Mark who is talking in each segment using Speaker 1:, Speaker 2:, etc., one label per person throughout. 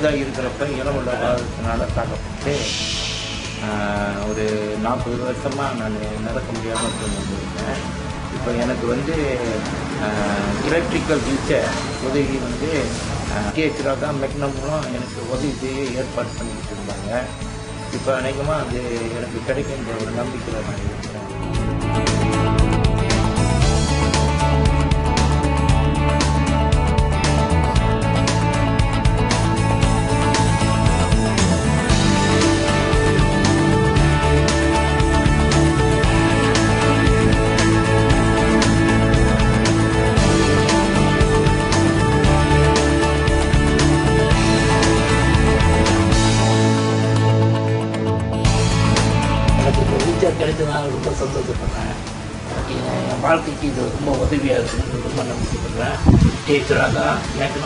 Speaker 1: சிறிதாக இருக்கிறப்ப இரவுல வாதத்தினால தாக்கப்பட்டு ஒரு 40 வருஷமாக நான் நடக்க முடியாமல் இருந்தேன். இப்போ எனக்கு வந்து எலக்ட்ரிக்கல் வீல்சேர் உதவி வந்து கேச்சுராக மெக்னம் மூலம் எனக்கு உதவி செய்ய ஏற்பாடு பண்ணிக்கிட்டு இருந்தாங்க. இப்போ அநேகமாக அது எனக்கு கிடைக்கின்ற ஒரு நம்பிக்கையில் நான் இருக்கிறேன். கிடைச்சதுனால ரொம்ப சந்தோஷப்படுறேன். என் வாழ்க்கைக்கு இது ரொம்ப உதவியாக இருக்குன்னு ரொம்ப நம்பிக்கைப்படுறேன். டீச்சராக எனக்கு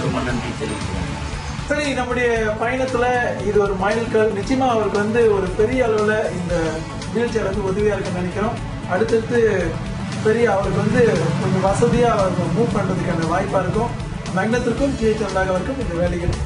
Speaker 1: ரொம்ப நன்றி தெரிவிக்கிறேன்.
Speaker 2: சரி, நம்முடைய பயணத்தில் இது ஒரு மைல்கல். நிச்சயமாக அவருக்கு வந்து ஒரு பெரிய அளவில் இந்த வீல் சேர் வந்து உதவியாக இருக்குன்னு நினைக்கிறோம். அடுத்தடுத்து பெரிய அவருக்கு வந்து கொஞ்சம் வசதியாக அவருக்கு மூவ் பண்ணுறதுக்கான வாய்ப்பாக இருக்கும். மெக்னத்திற்கும் GHL அவருக்கும் இந்த வேலைகள்